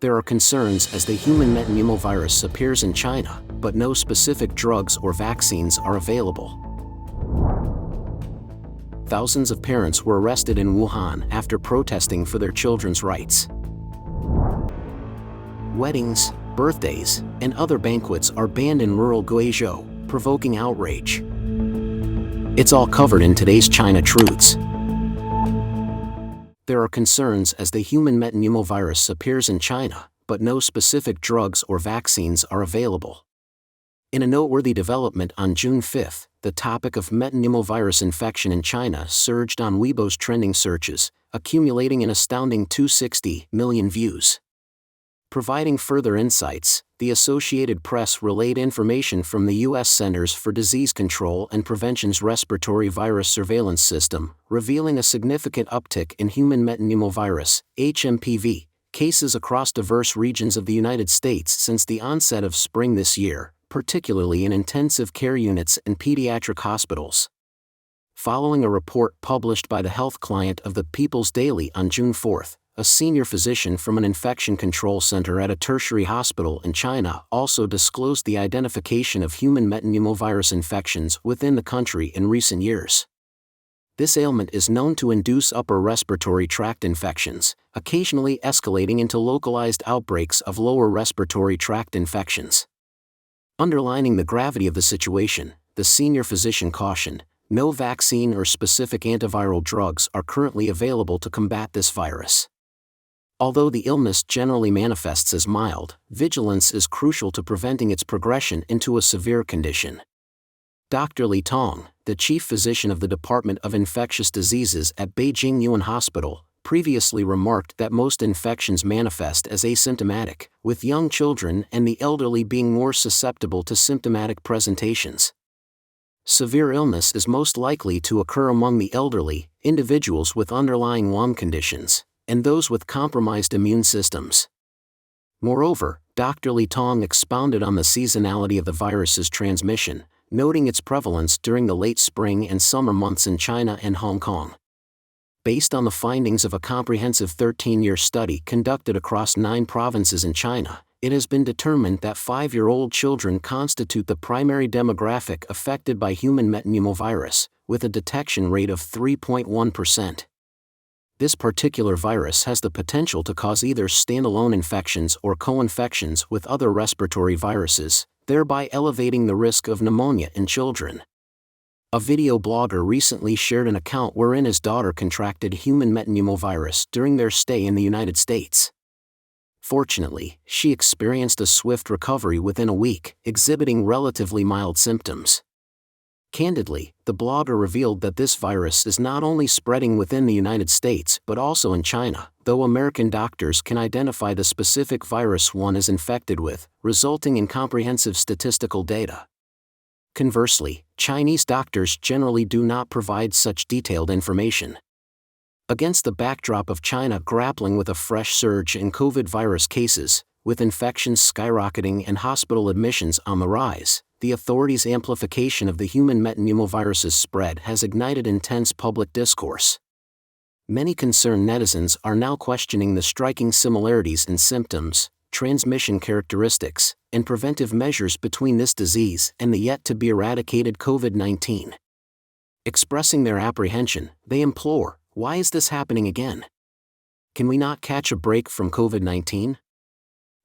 There are concerns as the human metapneumovirus appears in China, but no specific drugs or vaccines are available. Thousands of parents were arrested in Wuhan after protesting for their children's rights. Weddings, birthdays, and other banquets are banned in rural Guizhou, provoking outrage. It's all covered in today's China Truths. There are concerns as the human metapneumovirus appears in China, but no specific drugs or vaccines are available. In a noteworthy development on June 5, the topic of metapneumovirus infection in China surged on Weibo's trending searches, accumulating an astounding 260 million views. Providing further insights, the Associated Press relayed information from the U.S. Centers for Disease Control and Prevention's Respiratory Virus Surveillance System, revealing a significant uptick in human metapneumovirus, HMPV, cases across diverse regions of the United States since the onset of spring this year, particularly in intensive care units and pediatric hospitals. Following a report published by the health client of the People's Daily on June 4, a senior physician from an infection control center at a tertiary hospital in China also disclosed the identification of human metapneumovirus infections within the country in recent years. This ailment is known to induce upper respiratory tract infections, occasionally escalating into localized outbreaks of lower respiratory tract infections. Underlining the gravity of the situation, the senior physician cautioned, no vaccine or specific antiviral drugs are currently available to combat this virus. Although the illness generally manifests as mild, vigilance is crucial to preventing its progression into a severe condition. Dr. Li Tong, the chief physician of the Department of Infectious Diseases at Beijing Yuan Hospital, previously remarked that most infections manifest as asymptomatic, with young children and the elderly being more susceptible to symptomatic presentations. Severe illness is most likely to occur among the elderly, individuals with underlying lung conditions, and those with compromised immune systems. Moreover, Dr. Li Tong expounded on the seasonality of the virus's transmission, noting its prevalence during the late spring and summer months in China and Hong Kong. Based on the findings of a comprehensive 13-year study conducted across 9 provinces in China, it has been determined that 5-year-old children constitute the primary demographic affected by human metapneumovirus, with a detection rate of 3.1%. This particular virus has the potential to cause either standalone infections or co-infections with other respiratory viruses, thereby elevating the risk of pneumonia in children. A video blogger recently shared an account wherein his daughter contracted human metapneumovirus during their stay in the United States. Fortunately, she experienced a swift recovery within a week, exhibiting relatively mild symptoms. Candidly, the blogger revealed that this virus is not only spreading within the United States but also in China, though American doctors can identify the specific virus one is infected with, resulting in comprehensive statistical data. Conversely, Chinese doctors generally do not provide such detailed information. Against the backdrop of China grappling with a fresh surge in COVID virus cases, with infections skyrocketing and hospital admissions on the rise, the authorities' amplification of the human metapneumovirus's spread has ignited intense public discourse. Many concerned netizens are now questioning the striking similarities in symptoms, transmission characteristics, and preventive measures between this disease and the yet-to-be-eradicated COVID-19. Expressing their apprehension, they implore, why is this happening again? Can we not catch a break from COVID-19?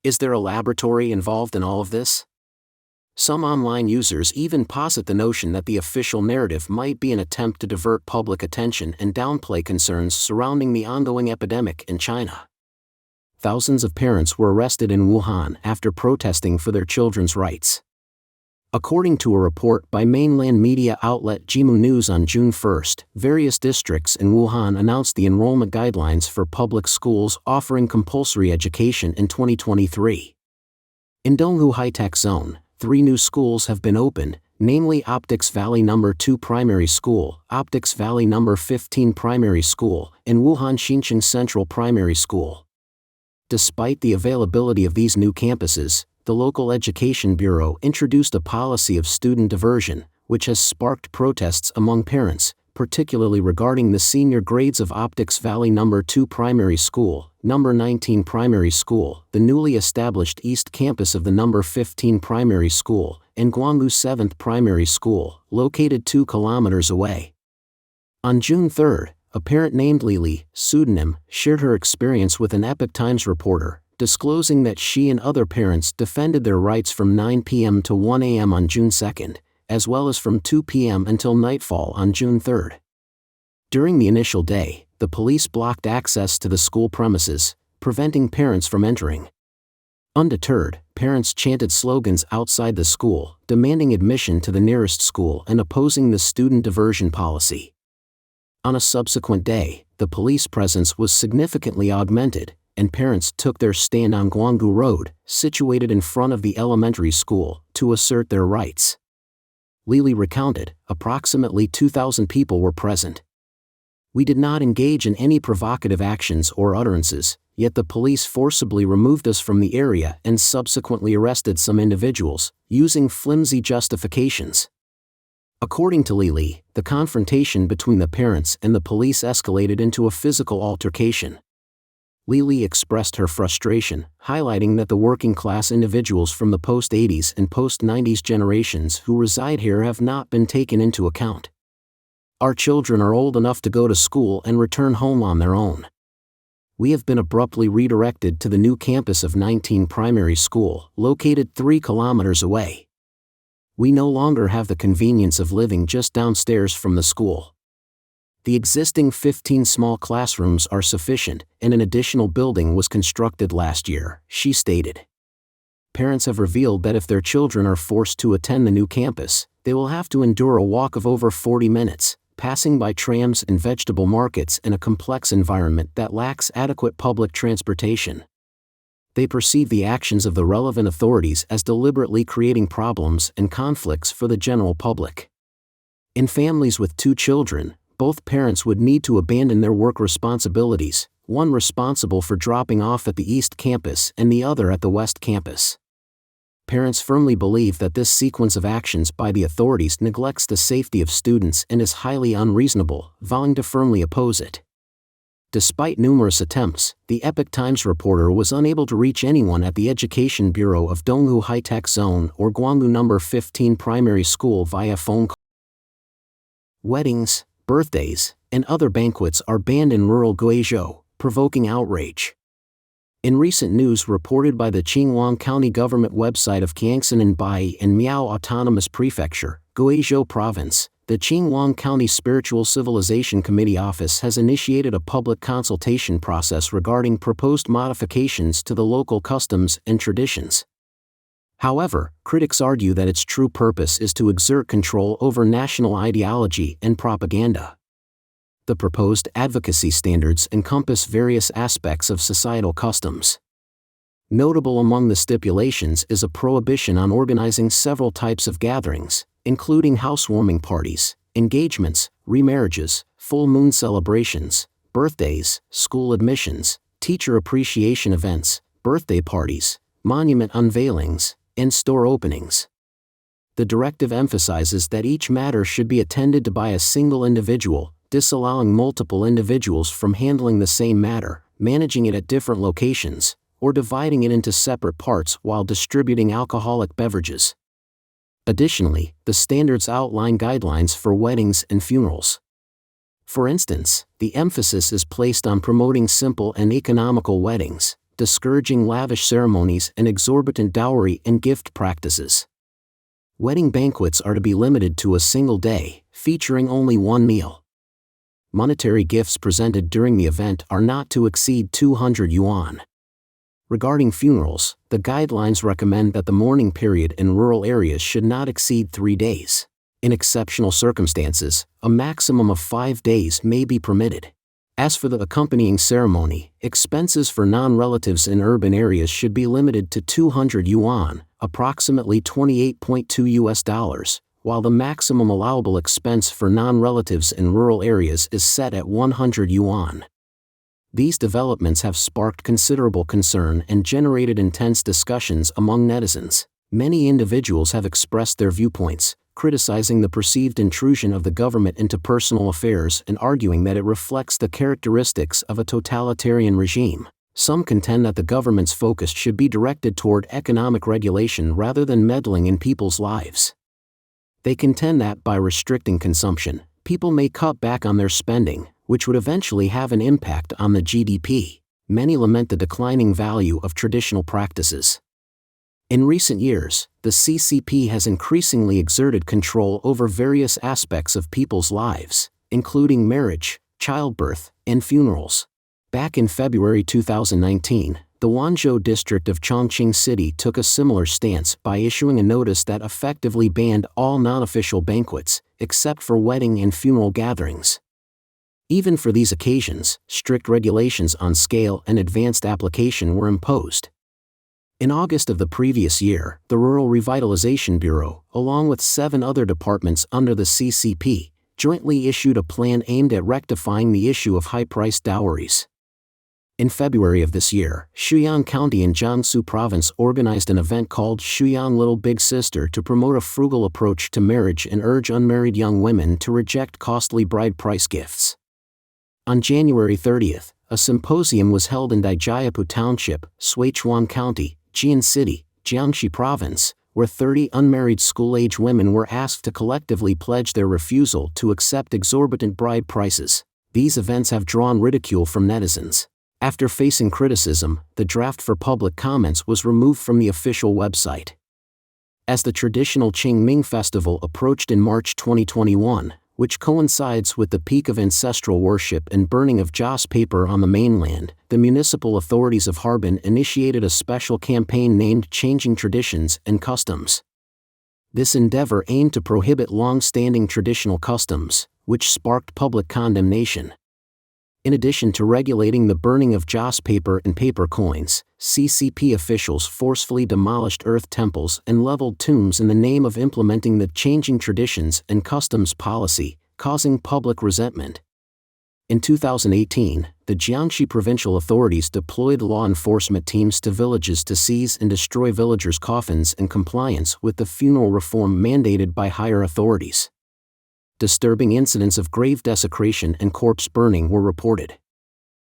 Is there a laboratory involved in all of this? Some online users even posit the notion that the official narrative might be an attempt to divert public attention and downplay concerns surrounding the ongoing epidemic in China. Thousands of parents were arrested in Wuhan after protesting for their children's rights. According to a report by mainland media outlet Jimu News on June 1, various districts in Wuhan announced the enrollment guidelines for public schools offering compulsory education in 2023. In Donghu High-Tech Zone, 3 new schools have been opened, namely Optics Valley No. 2 Primary School, Optics Valley No. 15 Primary School, and Wuhan Xincheng Central Primary School. Despite the availability of these new campuses, the local education bureau introduced a policy of student diversion, which has sparked protests among parents, particularly regarding the senior grades of Optics Valley No. 2 Primary School, No. 19 Primary School, the newly established East Campus of the No. 15 Primary School, and Gwanggu 7th Primary School, located 2 kilometers away. On June 3, a parent named Lily, pseudonym, shared her experience with an Epoch Times reporter, disclosing that she and other parents defended their rights from 9 p.m. to 1 a.m. on June 2, as well as from 2 p.m. until nightfall on June 3. During the initial day, the police blocked access to the school premises, preventing parents from entering. Undeterred, parents chanted slogans outside the school, demanding admission to the nearest school and opposing the student diversion policy. On a subsequent day, the police presence was significantly augmented, and parents took their stand on Gwanggu Road, situated in front of the elementary school, to assert their rights. Lily recounted, approximately 2,000 people were present. We did not engage in any provocative actions or utterances, yet the police forcibly removed us from the area and subsequently arrested some individuals, using flimsy justifications. According to Lily, the confrontation between the parents and the police escalated into a physical altercation. Lily expressed her frustration, highlighting that the working-class individuals from the post-80s and post-90s generations who reside here have not been taken into account. Our children are old enough to go to school and return home on their own. We have been abruptly redirected to the new campus of 19 Primary School, located 3 kilometers away. We no longer have the convenience of living just downstairs from the school. The existing 15 small classrooms are sufficient, and an additional building was constructed last year, she stated. Parents have revealed that if their children are forced to attend the new campus, they will have to endure a walk of over 40 minutes, passing by trams and vegetable markets in a complex environment that lacks adequate public transportation. They perceive the actions of the relevant authorities as deliberately creating problems and conflicts for the general public. In families with 2 children, both parents would need to abandon their work responsibilities, one responsible for dropping off at the East Campus and the other at the West Campus. Parents firmly believe that this sequence of actions by the authorities neglects the safety of students and is highly unreasonable, vowing to firmly oppose it. Despite numerous attempts, the Epoch Times reporter was unable to reach anyone at the Education Bureau of Donghu High-Tech Zone or Gwanggu No. 15 Primary School via phone call. Weddings, birthdays, and other banquets are banned in rural Guizhou, provoking outrage. In recent news reported by the Qingyuan County government website of Kiangsan and Bai and Miao Autonomous Prefecture, Guizhou Province, the Qingyuan County Spiritual Civilization Committee Office has initiated a public consultation process regarding proposed modifications to the local customs and traditions. However, critics argue that its true purpose is to exert control over national ideology and propaganda. The proposed advocacy standards encompass various aspects of societal customs. Notable among the stipulations is a prohibition on organizing several types of gatherings, including housewarming parties, engagements, remarriages, full moon celebrations, birthdays, school admissions, teacher appreciation events, birthday parties, monument unveilings, and store openings. The directive emphasizes that each matter should be attended to by a single individual, disallowing multiple individuals from handling the same matter, managing it at different locations, or dividing it into separate parts while distributing alcoholic beverages. Additionally, the standards outline guidelines for weddings and funerals. For instance, the emphasis is placed on promoting simple and economical weddings, discouraging lavish ceremonies and exorbitant dowry and gift practices. Wedding banquets are to be limited to a single day, featuring only one meal. Monetary gifts presented during the event are not to exceed 200 yuan. Regarding funerals, the guidelines recommend that the mourning period in rural areas should not exceed 3 days. In exceptional circumstances, a maximum of 5 days may be permitted. As for the accompanying ceremony, expenses for non-relatives in urban areas should be limited to 200 yuan, approximately $28.2, while the maximum allowable expense for non-relatives in rural areas is set at 100 yuan. These developments have sparked considerable concern and generated intense discussions among netizens. Many individuals have expressed their viewpoints, criticizing the perceived intrusion of the government into personal affairs and arguing that it reflects the characteristics of a totalitarian regime. Some contend that the government's focus should be directed toward economic regulation rather than meddling in people's lives. They contend that by restricting consumption, people may cut back on their spending, which would eventually have an impact on the GDP. Many lament the declining value of traditional practices. In recent years, the CCP has increasingly exerted control over various aspects of people's lives, including marriage, childbirth, and funerals. Back in February 2019, the Wanzhou district of Chongqing City took a similar stance by issuing a notice that effectively banned all non-official banquets, except for wedding and funeral gatherings. Even for these occasions, strict regulations on scale and advanced application were imposed. In August of the previous year, the Rural Revitalization Bureau, along with 7 other departments under the CCP, jointly issued a plan aimed at rectifying the issue of high-priced dowries. In February of this year, Shuyang County in Jiangsu Province organized an event called Shuyang Little Big Sister to promote a frugal approach to marriage and urge unmarried young women to reject costly bride price gifts. On January 30th, a symposium was held in Daijiapu Township, Suichuan County, Jian City, Jiangxi Province, where 30 unmarried school-age women were asked to collectively pledge their refusal to accept exorbitant bride prices. These events have drawn ridicule from netizens. After facing criticism, the draft for public comments was removed from the official website. As the traditional Qingming Festival approached in March 2021, which coincides with the peak of ancestral worship and burning of joss paper on the mainland, the municipal authorities of Harbin initiated a special campaign named Changing Traditions and Customs. This endeavor aimed to prohibit long-standing traditional customs, which sparked public condemnation. In addition to regulating the burning of joss paper and paper coins, CCP officials forcefully demolished earth temples and leveled tombs in the name of implementing the Changing Traditions and Customs policy, causing public resentment. In 2018, the Jiangxi provincial authorities deployed law enforcement teams to villages to seize and destroy villagers' coffins in compliance with the funeral reform mandated by higher authorities. Disturbing incidents of grave desecration and corpse burning were reported.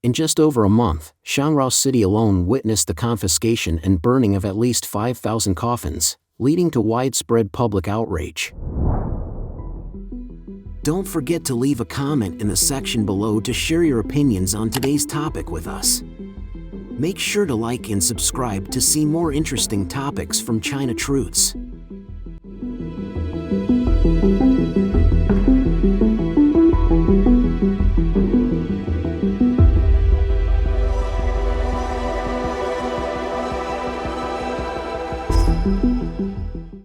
In just over a month, Shangrao City alone witnessed the confiscation and burning of at least 5,000 coffins, leading to widespread public outrage. Don't forget to leave a comment in the section below to share your opinions on today's topic with us. Make sure to like and subscribe to see more interesting topics from China Truths.